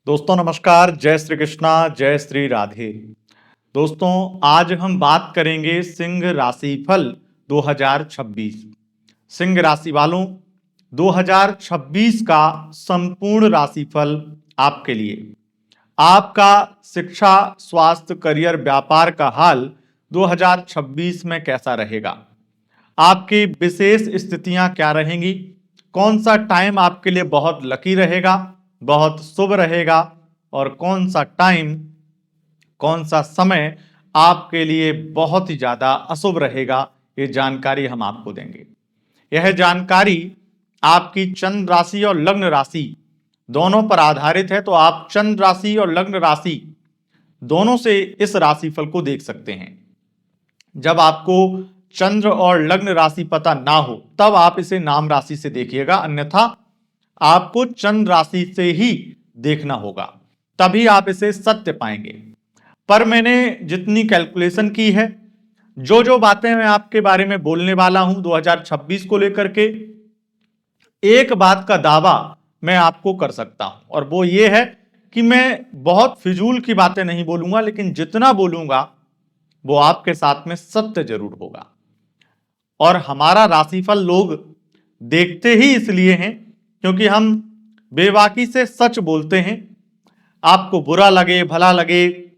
दोस्तों नमस्कार, जय श्री कृष्णा, जय श्री राधे। दोस्तों आज हम बात करेंगे सिंह राशिफल 2026। सिंह राशि वालों 2026 का संपूर्ण राशिफल आपके लिए। आपका शिक्षा, स्वास्थ्य, करियर, व्यापार का हाल 2026 में कैसा रहेगा? आपकी विशेष स्थितियां क्या रहेंगी? कौन सा टाइम आपके लिए बहुत लकी रहेगा, बहुत शुभ रहेगा, और कौन सा टाइम, कौन सा समय आपके लिए बहुत ही ज्यादा अशुभ रहेगा, ये जानकारी हम आपको देंगे। यह जानकारी आपकी चंद्र राशि और लग्न राशि दोनों पर आधारित है, तो आप चंद्र राशि और लग्न राशि दोनों से इस राशिफल को देख सकते हैं। जब आपको चंद्र और लग्न राशि पता ना हो तब आप इसे नाम राशि से देखिएगा, अन्यथा आपको चंद्र राशि से ही देखना होगा, तभी आप इसे सत्य पाएंगे। पर मैंने जितनी कैलकुलेशन की है, जो जो बातें मैं आपके बारे में बोलने वाला हूं 2026 को लेकर के, एक बात का दावा मैं आपको कर सकता हूं, और वो ये है कि मैं बहुत फिजूल की बातें नहीं बोलूंगा, लेकिन जितना बोलूंगा वो आपके साथ में सत्य जरूर होगा। और हमारा राशिफल लोग देखते ही इसलिए हैं क्योंकि हम बेबाकी से सच बोलते हैं। आपको बुरा लगे भला लगे,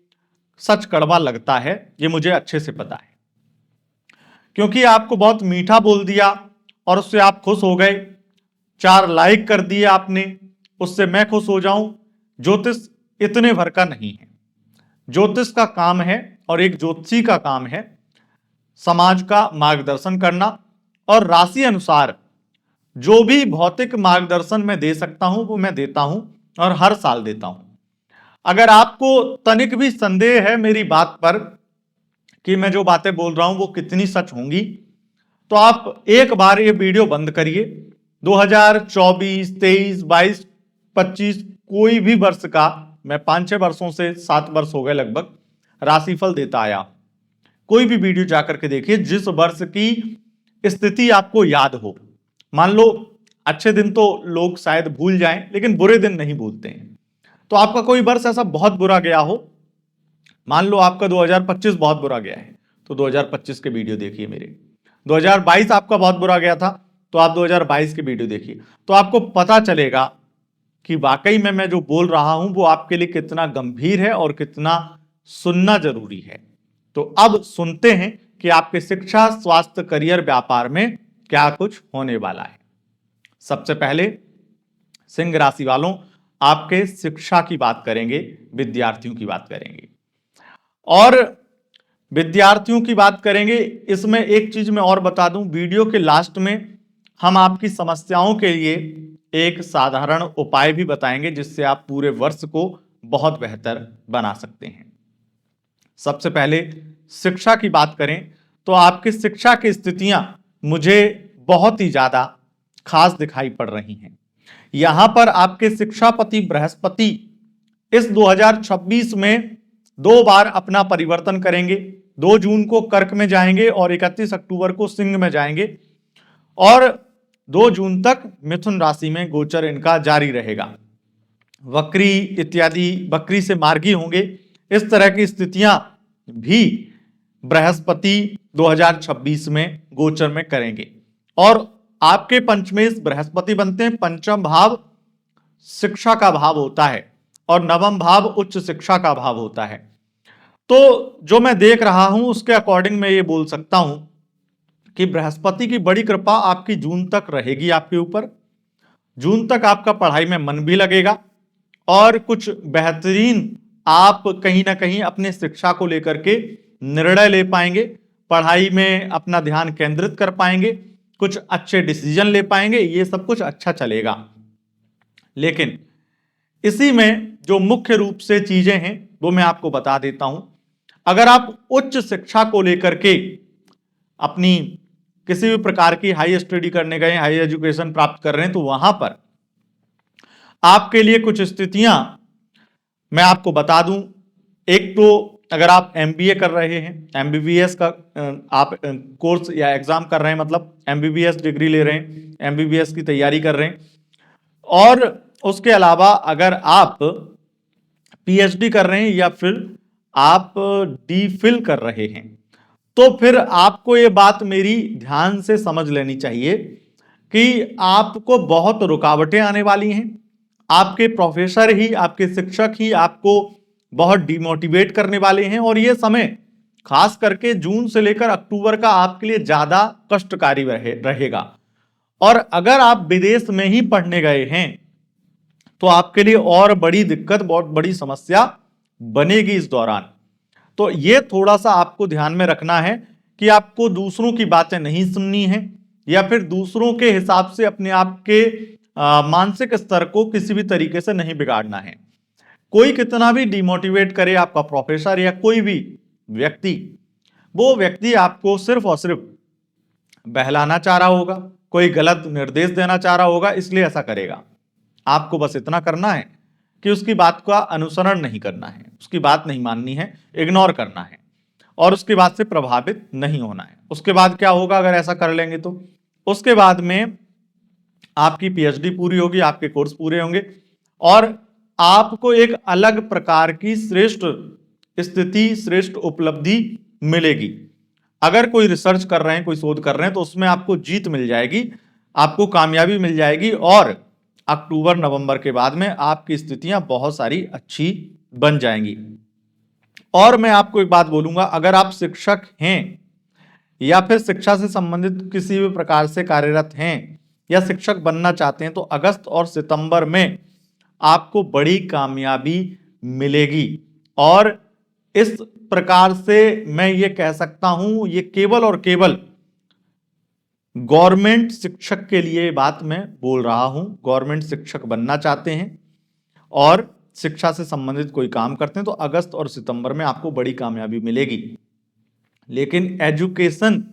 सच कड़वा लगता है, ये मुझे अच्छे से पता है। क्योंकि आपको बहुत मीठा बोल दिया और उससे आप खुश हो गए, 4 लाइक कर दिए आपने, उससे मैं खुश हो जाऊं, ज्योतिष इतने भर का नहीं है। ज्योतिष का काम है, और एक ज्योतिषी का काम है, समाज का मार्गदर्शन करना, और राशि अनुसार जो भी भौतिक मार्गदर्शन मैं दे सकता हूं वो मैं देता हूं, और हर साल देता हूं। अगर आपको तनिक भी संदेह है मेरी बात पर कि मैं जो बातें बोल रहा हूं वो कितनी सच होंगी, तो आप एक बार ये वीडियो बंद करिए। 2024, 23, 22, 25 कोई भी वर्ष का, मैं 5-6 वर्षों से 7 वर्ष हो गए लगभग राशिफल देता आया। कोई भी वीडियो जाकर के देखिए जिस वर्ष की स्थिति आपको याद हो। मान लो अच्छे दिन तो लोग शायद भूल जाएं, लेकिन बुरे दिन नहीं भूलते हैं। तो आपका कोई वर्ष ऐसा बहुत बुरा गया हो, मान लो आपका 2025 बहुत बुरा गया है, तो 2025 के वीडियो देखिए मेरे। 2022 आपका बहुत बुरा गया था, तो आप 2022 के वीडियो देखिए, तो आपको पता चलेगा कि वाकई में मैं जो बोल रहा हूं वो आपके लिए कितना गंभीर है और कितना सुनना जरूरी है। तो अब सुनते हैं कि आपके शिक्षा, स्वास्थ्य, करियर, व्यापार में क्या कुछ होने वाला है। सबसे पहले सिंह राशि वालों, आपके शिक्षा की बात करेंगे, विद्यार्थियों की बात करेंगे, और विद्यार्थियों की बात करेंगे। इसमें एक चीज मैं और बता दूं, वीडियो के लास्ट में हम आपकी समस्याओं के लिए एक साधारण उपाय भी बताएंगे जिससे आप पूरे वर्ष को बहुत बेहतर बना सकते हैं। सबसे पहले शिक्षा की बात करें तो आपकी शिक्षा की स्थितियां मुझे बहुत ही ज्यादा खास दिखाई पड़ रही हैं। यहां पर आपके शिक्षापति बृहस्पति इस 2026 में 2 बार अपना परिवर्तन करेंगे। 2 जून को कर्क में जाएंगे और 31 अक्टूबर को सिंह में जाएंगे, और 2 जून तक मिथुन राशि में गोचर इनका जारी रहेगा। वक्री इत्यादि, वक्री से मार्गी होंगे, इस तरह की स्थितियां भी बृहस्पति 2026 में गोचर में करेंगे। और आपके पंचमेश बृहस्पति बनते हैं, पंचम भाव शिक्षा का भाव होता है और नवम भाव उच्च शिक्षा का भाव होता है। तो जो मैं देख रहा हूं उसके अकॉर्डिंग मैं ये बोल सकता हूं कि बृहस्पति की बड़ी कृपा आपकी जून तक रहेगी आपके ऊपर। जून तक आपका पढ़ाई में मन भी लगेगा, और कुछ बेहतरीन आप कहीं ना कहीं अपने शिक्षा को लेकर के निर्णय ले पाएंगे, पढ़ाई में अपना ध्यान केंद्रित कर पाएंगे, कुछ अच्छे डिसीजन ले पाएंगे, ये सब कुछ अच्छा चलेगा। लेकिन इसी में जो मुख्य रूप से चीजें हैं वो मैं आपको बता देता हूं। अगर आप उच्च शिक्षा को लेकर के अपनी किसी भी प्रकार की हाई स्टडी करने गए, हाई एजुकेशन प्राप्त कर रहे हैं, तो वहां पर आपके लिए कुछ स्थितियां मैं आपको बता दूं। एक तो अगर आप एमबीए कर रहे हैं, एमबीबीएस का आप कोर्स या एग्जाम कर रहे हैं, मतलब एमबीबीएस डिग्री ले रहे हैं, एमबीबीएस की तैयारी कर रहे हैं, और उसके अलावा अगर आप पीएचडी कर रहे हैं या फिर आप डी फिल कर रहे हैं, तो फिर आपको ये बात मेरी ध्यान से समझ लेनी चाहिए कि आपको बहुत रुकावटें आने वाली हैं। आपके प्रोफेसर ही, आपके शिक्षक ही आपको बहुत डिमोटिवेट करने वाले हैं, और ये समय खास करके जून से लेकर अक्टूबर का आपके लिए ज्यादा कष्टकारी रहेगा। और अगर आप विदेश में ही पढ़ने गए हैं तो आपके लिए और बड़ी दिक्कत, बहुत बड़ी समस्या बनेगी इस दौरान। तो ये थोड़ा सा आपको ध्यान में रखना है कि आपको दूसरों की बातें नहीं सुननी है, या फिर दूसरों के हिसाब से अपने आप के मानसिक स्तर को किसी भी तरीके से नहीं बिगाड़ना है। कोई कितना भी डिमोटिवेट करे, आपका प्रोफेसर या कोई भी व्यक्ति, वो व्यक्ति आपको सिर्फ और सिर्फ बहलाना चाह रहा होगा, कोई गलत निर्देश देना चाह रहा होगा, इसलिए ऐसा करेगा। आपको बस इतना करना है कि उसकी बात का अनुसरण नहीं करना है, उसकी बात नहीं माननी है, इग्नोर करना है, और उसकी बात से प्रभावित नहीं होना है। उसके बाद क्या होगा अगर ऐसा कर लेंगे तो उसके बाद में आपकी पीएचडी पूरी होगी, आपके कोर्स पूरे होंगे, और आपको एक अलग प्रकार की श्रेष्ठ स्थिति, श्रेष्ठ उपलब्धि मिलेगी। अगर कोई रिसर्च कर रहे हैं, कोई शोध कर रहे हैं, तो उसमें आपको जीत मिल जाएगी, आपको कामयाबी मिल जाएगी, और अक्टूबर नवंबर के बाद में आपकी स्थितियां बहुत सारी अच्छी बन जाएंगी। और मैं आपको एक बात बोलूंगा, अगर आप शिक्षक हैं या फिर शिक्षा से संबंधित किसी भी प्रकार से कार्यरत हैं या शिक्षक बनना चाहते हैं, तो अगस्त और सितंबर में आपको बड़ी कामयाबी मिलेगी। और इस प्रकार से मैं ये कह सकता हूं, ये केवल और केवल गवर्नमेंट शिक्षक के लिए बात मैं बोल रहा हूं। गवर्नमेंट शिक्षक बनना चाहते हैं और शिक्षा से संबंधित कोई काम करते हैं, तो अगस्त और सितंबर में आपको बड़ी कामयाबी मिलेगी। लेकिन एजुकेशन,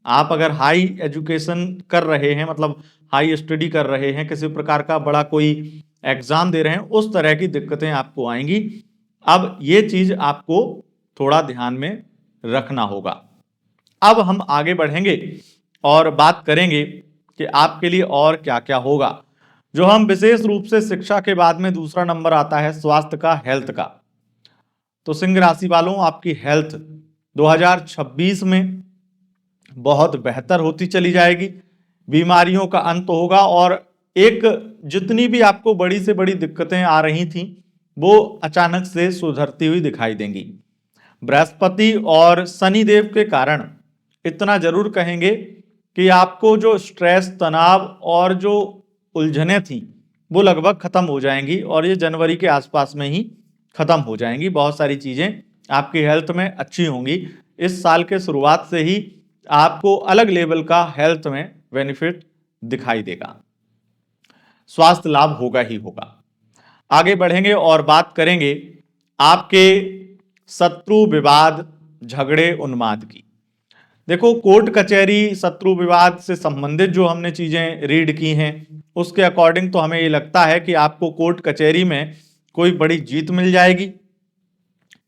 आप अगर हाई एजुकेशन कर रहे हैं, मतलब हाई स्टडी कर रहे हैं, किसी प्रकार का बड़ा कोई एग्जाम दे रहे हैं, उस तरह की दिक्कतें आपको आएंगी। अब ये चीज आपको थोड़ा ध्यान में रखना होगा। अब हम आगे बढ़ेंगे और बात करेंगे कि आपके लिए और क्या क्या होगा। जो हम विशेष रूप से शिक्षा के बाद में दूसरा नंबर आता है स्वास्थ्य का, हेल्थ का। तो सिंह राशि वालों, आपकी हेल्थ 2026 में बहुत बेहतर होती चली जाएगी, बीमारियों का अंत होगा, और एक जितनी भी आपको बड़ी से बड़ी दिक्कतें आ रही थी वो अचानक से सुधरती हुई दिखाई देंगी। बृहस्पति और शनिदेव के कारण इतना जरूर कहेंगे कि आपको जो स्ट्रेस, तनाव और जो उलझने थी वो लगभग खत्म हो जाएंगी, और ये जनवरी के आसपास में ही खत्म हो जाएंगी। बहुत सारी चीजें आपकी हेल्थ में अच्छी होंगी। इस साल के शुरुआत से ही आपको अलग लेवल का हेल्थ में बेनिफिट दिखाई देगा, स्वास्थ्य लाभ होगा ही होगा। आगे बढ़ेंगे और बात करेंगे आपके शत्रु, विवाद, झगड़े, उन्माद की। देखो, कोर्ट कचहरी, शत्रु विवाद से संबंधित जो हमने चीजें रीड की हैं, उसके अकॉर्डिंग तो हमें ये लगता है कि आपको कोर्ट कचहरी में कोई बड़ी जीत मिल जाएगी।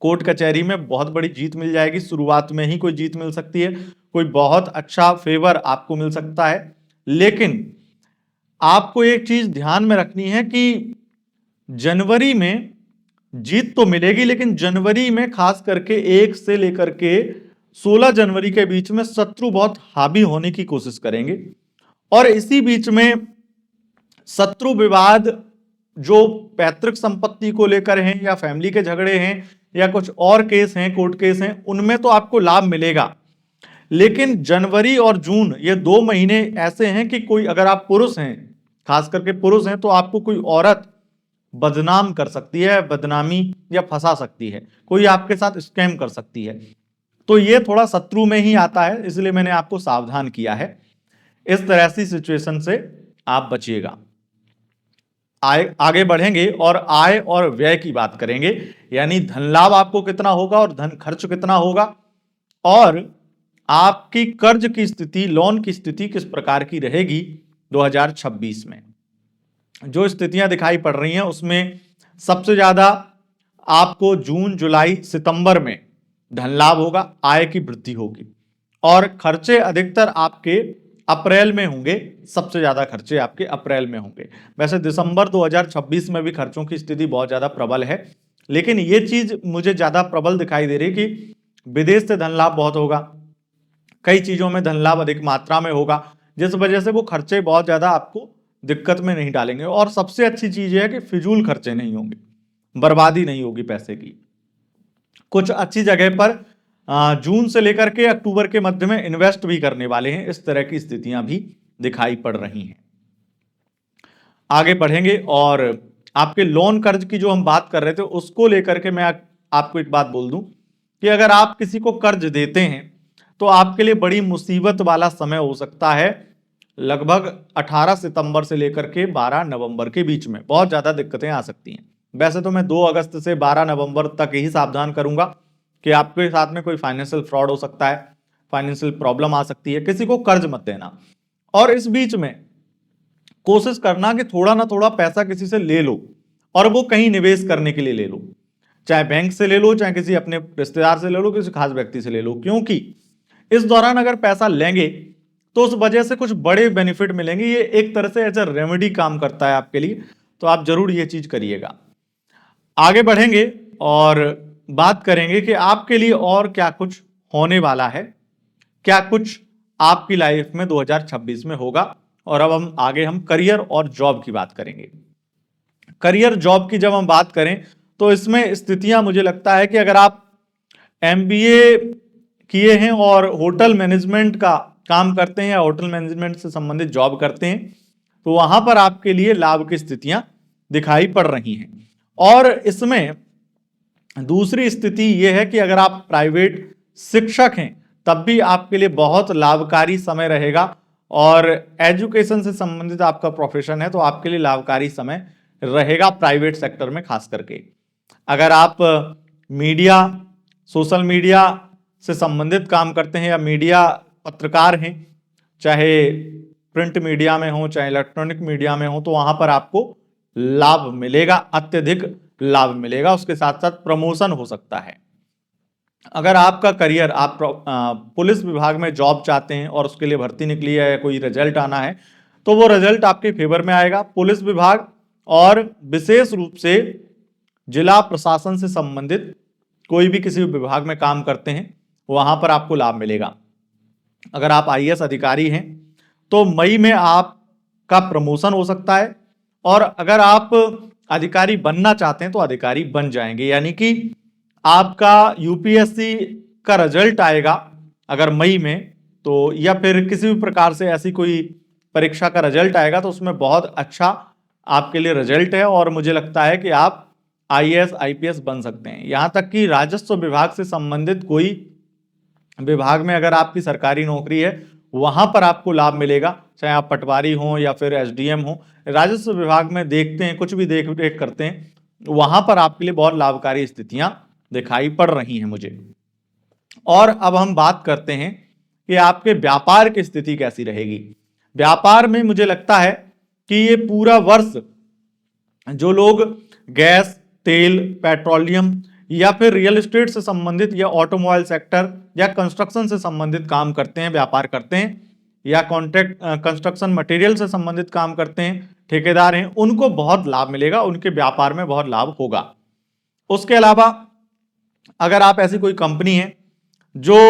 कोर्ट कचहरी में बहुत बड़ी जीत मिल जाएगी, शुरुआत में ही कोई जीत मिल सकती है, कोई बहुत अच्छा फेवर आपको मिल सकता है। लेकिन आपको एक चीज ध्यान में रखनी है कि जनवरी में जीत तो मिलेगी, लेकिन जनवरी में खास करके 1 से लेकर के 16 जनवरी के बीच में शत्रु बहुत हावी होने की कोशिश करेंगे, और इसी बीच में शत्रु विवाद जो पैतृक संपत्ति को लेकर हैं, या फैमिली के झगड़े हैं, या कुछ और केस हैं, कोर्ट केस हैं, उनमें तो आपको लाभ मिलेगा। लेकिन जनवरी और जून, ये 2 महीने ऐसे हैं कि कोई, अगर आप पुरुष हैं, खास करके पुरुष हैं, तो आपको कोई औरत बदनाम कर सकती है, बदनामी या फंसा सकती है, कोई आपके साथ स्कैम कर सकती है। तो ये थोड़ा शत्रु में ही आता है, इसलिए मैंने आपको सावधान किया है। इस तरह की सिचुएशन से आप बचिएगा। आगे बढ़ेंगे और आय और व्यय की बात करेंगे, यानी धन लाभ आपको कितना होगा और धन खर्च कितना होगा, और आपकी कर्ज की स्थिति, लोन की स्थिति किस प्रकार की रहेगी 2026 में। जो स्थितियां दिखाई पड़ रही हैं उसमें सबसे ज्यादा आपको जून, जुलाई, सितंबर में धन लाभ होगा, आय की वृद्धि होगी, और खर्चे अधिकतर आपके अप्रैल में होंगे। सबसे ज्यादा खर्चे आपके अप्रैल में होंगे। वैसे दिसंबर 2026 में भी खर्चों की स्थिति बहुत ज्यादा प्रबल है, लेकिन ये चीज मुझे ज्यादा प्रबल दिखाई दे रही है कि विदेश से धन लाभ बहुत होगा, कई चीजों में धन लाभ अधिक मात्रा में होगा, जिस वजह से वो खर्चे बहुत ज्यादा आपको दिक्कत में नहीं डालेंगे। और सबसे अच्छी चीज है कि फिजूल खर्चे नहीं होंगे, बर्बादी नहीं होगी पैसे की। कुछ अच्छी जगह पर जून से लेकर के अक्टूबर के मध्य में इन्वेस्ट भी करने वाले हैं, इस तरह की स्थितियां भी दिखाई पड़ रही हैं। आगे बढ़ेंगे और आपके लोन कर्ज की जो हम बात कर रहे थे उसको लेकर के मैं आपको एक बात बोल दूं कि अगर आप किसी को कर्ज देते हैं तो आपके लिए बड़ी मुसीबत वाला समय हो सकता है। लगभग 18 सितंबर से लेकर के 12 नवंबर के बीच में बहुत ज्यादा दिक्कतें आ सकती हैं। वैसे तो मैं 2 अगस्त से 12 नवंबर तक ही सावधान करूंगा कि आपके साथ में कोई फाइनेंशियल फ्रॉड हो सकता है, फाइनेंशियल प्रॉब्लम आ सकती है, किसी को कर्ज मत देना। और इस बीच में कोशिश करना कि थोड़ा ना थोड़ा पैसा किसी से ले लो और वो कहीं निवेश करने के लिए ले लो, चाहे बैंक से ले लो, चाहे किसी अपने रिश्तेदार से ले लो, किसी खास व्यक्ति से ले लो, क्योंकि इस दौरान अगर पैसा लेंगे तो उस वजह से कुछ बड़े बेनिफिट मिलेंगे। ये एक तरह से एज अ रेमेडी काम करता है आपके लिए, तो आप जरूर ये चीज करिएगा। आगे बढ़ेंगे और बात करेंगे कि आपके लिए और क्या कुछ होने वाला है, क्या कुछ आपकी लाइफ में 2026 में होगा। और अब हम करियर और जॉब की बात करेंगे। करियर जॉब की जब हम बात करें तो इसमें स्थितियां मुझे लगता है कि अगर आप एमबीए किए हैं और होटल मैनेजमेंट का काम करते हैं या होटल मैनेजमेंट से संबंधित जॉब करते हैं तो वहां पर आपके लिए लाभ की स्थितियां दिखाई पड़ रही हैं। और इसमें दूसरी स्थिति यह है कि अगर आप प्राइवेट शिक्षक हैं तब भी आपके लिए बहुत लाभकारी समय रहेगा। और एजुकेशन से संबंधित आपका प्रोफेशन है तो आपके लिए लाभकारी समय रहेगा प्राइवेट सेक्टर में खास करके। अगर आप मीडिया, सोशल मीडिया से संबंधित काम करते हैं या मीडिया पत्रकार हैं, चाहे प्रिंट मीडिया में हो चाहे इलेक्ट्रॉनिक मीडिया में हो, तो वहां पर आपको लाभ मिलेगा, अत्यधिक लाभ मिलेगा। उसके साथ साथ प्रमोशन हो सकता है। अगर आपका करियर, आप पुलिस विभाग में जॉब चाहते हैं और उसके लिए भर्ती निकली है, कोई रिजल्ट आना है, तो वो रिजल्ट आपके फेवर में आएगा। पुलिस विभाग और विशेष रूप से जिला प्रशासन से संबंधित कोई भी किसी विभाग में काम करते हैं वहां पर आपको लाभ मिलेगा। अगर आप आईएएस अधिकारी हैं तो मई में आपका प्रमोशन हो सकता है। और अगर आप अधिकारी बनना चाहते हैं तो अधिकारी बन जाएंगे, यानी कि आपका यूपीएससी का रिजल्ट आएगा अगर मई में, तो या फिर किसी भी प्रकार से ऐसी कोई परीक्षा का रिजल्ट आएगा तो उसमें बहुत अच्छा आपके लिए रिजल्ट है और मुझे लगता है कि आप आईएएस आईपीएस बन सकते हैं। यहां तक कि राजस्व विभाग से संबंधित कोई विभाग में अगर आपकी सरकारी नौकरी है वहां पर आपको लाभ मिलेगा, चाहे आप पटवारी हो या फिर एसडीएम हो। राजस्व विभाग में देखते हैं, कुछ भी देख रेख करते हैं, वहां पर आपके लिए बहुत लाभकारी स्थितियां दिखाई पड़ रही हैं मुझे। और अब हम बात करते हैं कि आपके व्यापार की स्थिति कैसी रहेगी। व्यापार में मुझे लगता है कि ये पूरा वर्ष जो लोग गैस, तेल, पेट्रोलियम या फिर रियल एस्टेट से संबंधित या ऑटोमोबाइल सेक्टर या कंस्ट्रक्शन से संबंधित काम करते हैं, व्यापार करते हैं, या कॉन्ट्रैक्ट कंस्ट्रक्शन मटेरियल से संबंधित काम करते हैं, ठेकेदार हैं, उनको बहुत लाभ मिलेगा, उनके व्यापार में बहुत लाभ होगा। उसके अलावा अगर आप ऐसी कोई कंपनी है जो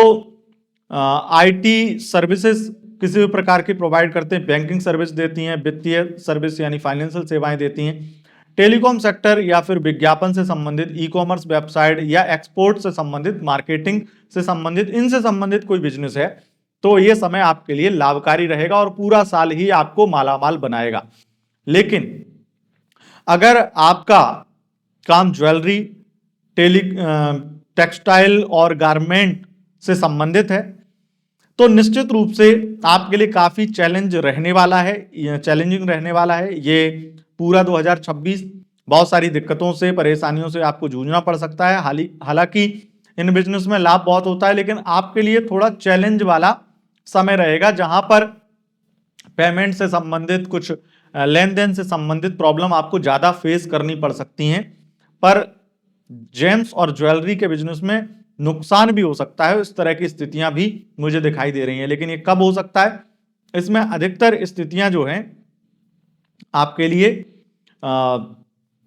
आईटी सर्विसेज किसी भी प्रकार की प्रोवाइड करते हैं, बैंकिंग सर्विस देती हैं, वित्तीय सर्विस यानी फाइनेंशियल सेवाएं देती हैं, टेलीकॉम सेक्टर या फिर विज्ञापन से संबंधित, ई कॉमर्स वेबसाइट या एक्सपोर्ट से संबंधित, मार्केटिंग से संबंधित, इनसे संबंधित कोई बिजनेस है तो ये समय आपके लिए लाभकारी रहेगा और पूरा साल ही आपको मालामाल बनाएगा। लेकिन अगर आपका काम ज्वेलरी, टेक्सटाइल और गारमेंट से संबंधित है तो निश्चित रूप से आपके लिए काफी चैलेंजिंग रहने वाला है। ये पूरा 2026 बहुत सारी दिक्कतों से, परेशानियों से आपको जूझना पड़ सकता है। हालांकि इन बिजनेस में लाभ बहुत होता है, लेकिन आपके लिए थोड़ा चैलेंज वाला समय रहेगा जहां पर पेमेंट से संबंधित, कुछ लेन देन से संबंधित प्रॉब्लम आपको ज्यादा फेस करनी पड़ सकती हैं। पर जेम्स और ज्वेलरी के बिजनेस में नुकसान भी हो सकता है। इस तरह की स्थितियां भी मुझे दिखाई दे रही हैं, लेकिन ये कब हो सकता है, इसमें अधिकतर स्थितियां जो हैं आपके लिए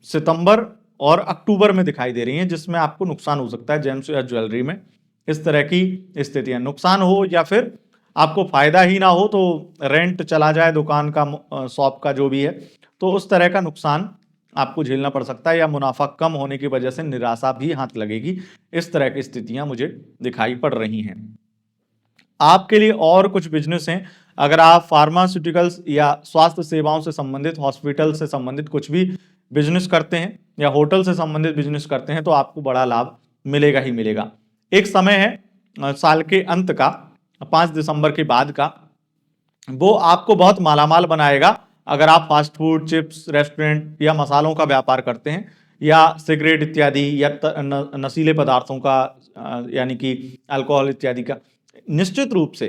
सितंबर और अक्टूबर में दिखाई दे रही हैं, जिसमें आपको नुकसान हो सकता है जेम्स या ज्वेलरी में। इस तरह की स्थितियां, नुकसान हो या फिर आपको फायदा ही ना हो, तो रेंट चला जाए दुकान का, शॉप का जो भी है, तो उस तरह का नुकसान आपको झेलना पड़ सकता है, या मुनाफा कम होने की वजह से निराशा भी हाथ लगेगी। इस तरह की स्थितियां मुझे दिखाई पड़ रही हैं। आपके लिए और कुछ बिजनेस हैं, अगर आप फार्मास्यूटिकल्स या स्वास्थ्य सेवाओं से संबंधित, हॉस्पिटल से संबंधित कुछ भी बिजनेस करते हैं या होटल से संबंधित बिजनेस करते हैं, तो आपको बड़ा लाभ मिलेगा ही मिलेगा। एक समय है साल के अंत का, 5 दिसंबर के बाद का, वो आपको बहुत मालामाल बनाएगा। अगर आप फास्ट फूड, चिप्स, रेस्टोरेंट या मसालों का व्यापार करते हैं, या सिगरेट इत्यादि, या नशीले पदार्थों का, यानी कि अल्कोहल इत्यादि का, निश्चित रूप से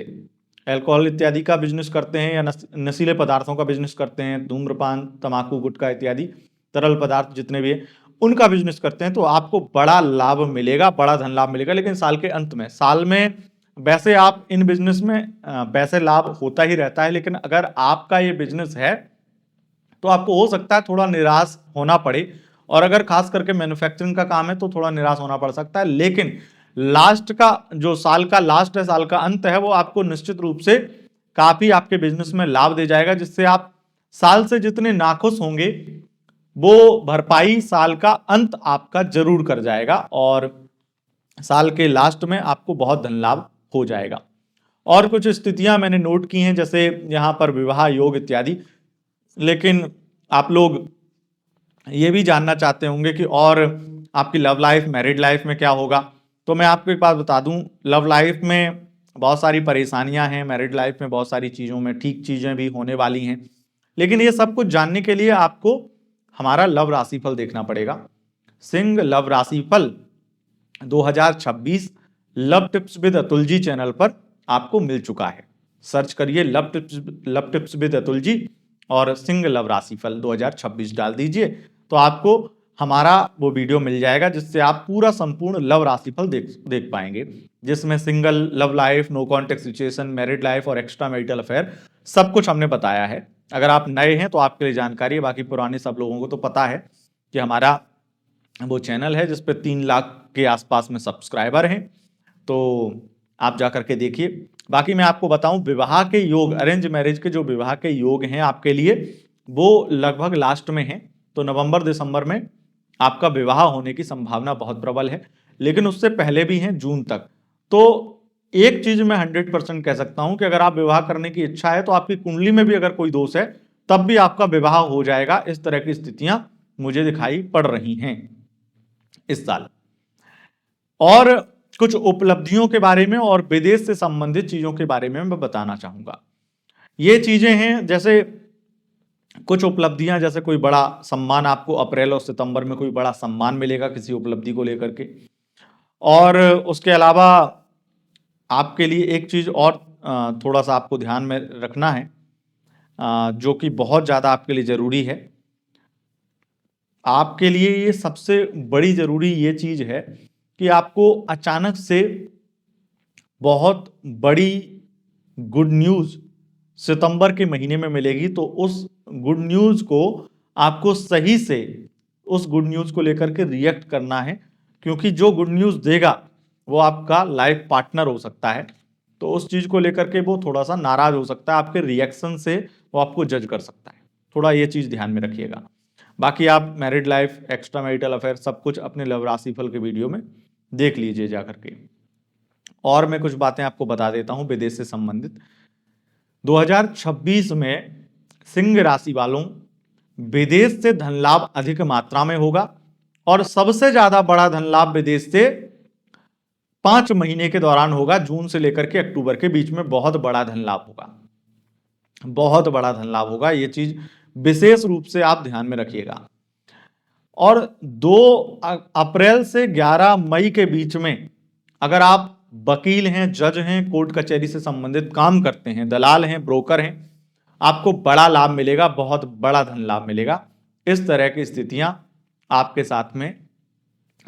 अल्कोहल इत्यादि का बिजनेस करते हैं, या नशीले पदार्थों का बिजनेस करते हैं, धूम्रपान, तंबाकू, गुटखा इत्यादि तरल पदार्थ जितने भी हैं, उनका बिजनेस करते हैं, तो आपको बड़ा लाभ मिलेगा, बड़ा धन लाभ मिलेगा। लेकिन साल के अंत में, साल में वैसे आप इन बिजनेस में वैसे लाभ होता ही रहता है, लेकिन अगर आपका ये बिजनेस है तो आपको हो सकता है थोड़ा निराश होना पड़े, और अगर खास करके मैन्युफैक्चरिंग का काम है तो थोड़ा निराश होना पड़ सकता है। लेकिन लास्ट का जो साल का लास्ट है, साल का अंत है, वो आपको निश्चित रूप से काफी आपके बिजनेस में लाभ दे जाएगा, जिससे आप साल से जितने नाखुश होंगे वो भरपाई साल का अंत आपका जरूर कर जाएगा, और साल के लास्ट में आपको बहुत धन लाभ हो जाएगा। और कुछ स्थितियां मैंने नोट की हैं, जैसे यहां पर विवाह योग इत्यादि। लेकिन आप लोग ये भी जानना चाहते होंगे कि और आपकी लव लाइफ, मैरिड लाइफ में क्या होगा। तो मैं आपको एक बात बता दूं, लव लाइफ में बहुत सारी परेशानियां हैं, मैरिड लाइफ में बहुत सारी चीज़ों में ठीक चीज़ें भी होने वाली हैं। लेकिन ये सब कुछ जानने के लिए आपको हमारा लव राशिफल देखना पड़ेगा। सिंह लव राशिफल 2026 love tips with Atul ji channel पर आपको मिल चुका है। सर्च करिए love tips with Atul ji और सिंह लव राशिफल 2026 डाल दीजिए, तो आपको हमारा वो वीडियो मिल जाएगा, जिससे आप पूरा संपूर्ण लव राशिफल देख पाएंगे, जिसमें single, love life, no contact situation, married life और एक्स्ट्रा मैरिटल अफेयर सब कुछ हमने बताया है। अगर आप नए हैं तो आपके लिए जानकारी है, बाकी पुराने सब लोगों को तो पता है कि हमारा वो चैनल है जिस पे 3 लाख के आसपास में सब्सक्राइबर हैं, तो आप जा करके देखिए। बाकी मैं आपको बताऊं, विवाह के योग, अरेंज मैरिज के जो विवाह के योग हैं आपके लिए, वो लगभग लास्ट में हैं। तो नवंबर दिसंबर में आपका विवाह होने की संभावना बहुत प्रबल है, लेकिन उससे पहले भी हैं जून तक। तो एक चीज मैं 100% कह सकता हूं कि अगर आप विवाह करने की इच्छा है, तो आपकी कुंडली में भी अगर कोई दोष है, तब भी आपका विवाह हो जाएगा। इस तरह की स्थितियां मुझे दिखाई पड़ रही हैं इस साल। और कुछ उपलब्धियों के बारे में और विदेश से संबंधित चीजों के बारे में मैं बताना चाहूंगा। ये चीजें हैं, जैसे कुछ उपलब्धियां, जैसे कोई बड़ा सम्मान, आपको अप्रैल और सितंबर में कोई बड़ा सम्मान मिलेगा किसी उपलब्धि को लेकर के। और उसके अलावा आपके लिए एक चीज और थोड़ा सा आपको ध्यान में रखना है, जो कि बहुत ज्यादा आपके लिए जरूरी है। आपके लिए ये सबसे बड़ी जरूरी ये चीज है कि आपको अचानक से बहुत बड़ी गुड न्यूज सितंबर के महीने में मिलेगी। तो उस गुड न्यूज को आपको सही से, उस गुड न्यूज को लेकर के रिएक्ट करना है, क्योंकि जो गुड न्यूज देगा वो आपका लाइफ पार्टनर हो सकता है। तो उस चीज को लेकर के वो थोड़ा सा नाराज हो सकता है, आपके रिएक्शन से वो आपको जज कर सकता है। थोड़ा ये चीज ध्यान में रखिएगा। बाकी आप married life, extra marital affair सब कुछ अपने लव राशिफल के वीडियो में देख लीजिए जा करके। और मैं कुछ बातें आपको बता देता हूं विदेश से संबंधित। 2026 में सिंह राशि वालों, विदेश से धन लाभ अधिक मात्रा में होगा, और सबसे ज्यादा बड़ा धन लाभ विदेश से 5 महीने के दौरान होगा। जून से लेकर के अक्टूबर के बीच में बहुत बड़ा धन लाभ होगा, बहुत बड़ा धन लाभ होगा। ये चीज विशेष रूप से आप ध्यान में रखिएगा। और 2 अप्रैल से 11 मई के बीच में अगर आप वकील हैं, जज हैं, कोर्ट कचहरी से संबंधित काम करते हैं, दलाल हैं, ब्रोकर हैं, आपको बड़ा लाभ मिलेगा, बहुत बड़ा धन लाभ मिलेगा। इस तरह की स्थितियां आपके साथ में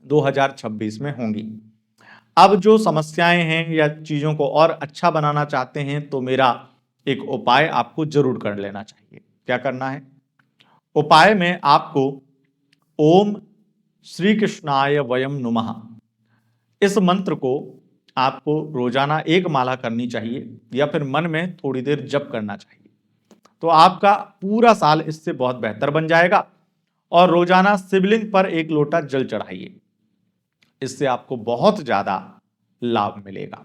2026 में होंगी। अब जो समस्याएं हैं या चीजों को और अच्छा बनाना चाहते हैं, तो मेरा एक उपाय आपको जरूर कर लेना चाहिए। क्या करना है? उपाय में आपको ओम श्री कृष्णाय वयम नुमः। इस मंत्र को आपको रोजाना एक माला करनी चाहिए या फिर मन में थोड़ी देर जप करना चाहिए, तो आपका पूरा साल इससे बहुत बेहतर बन जाएगा। और रोजाना शिवलिंग पर एक लोटा जल चढ़ाइए, इससे आपको बहुत ज्यादा लाभ मिलेगा।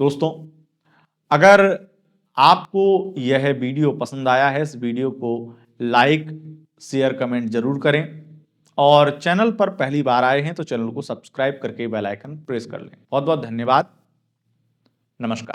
दोस्तों, अगर आपको यह वीडियो पसंद आया है, इस वीडियो को लाइक शेयर कमेंट जरूर करें, और चैनल पर पहली बार आए हैं तो चैनल को सब्सक्राइब करके बेल आइकन प्रेस कर लें। बहुत बहुत धन्यवाद। नमस्कार।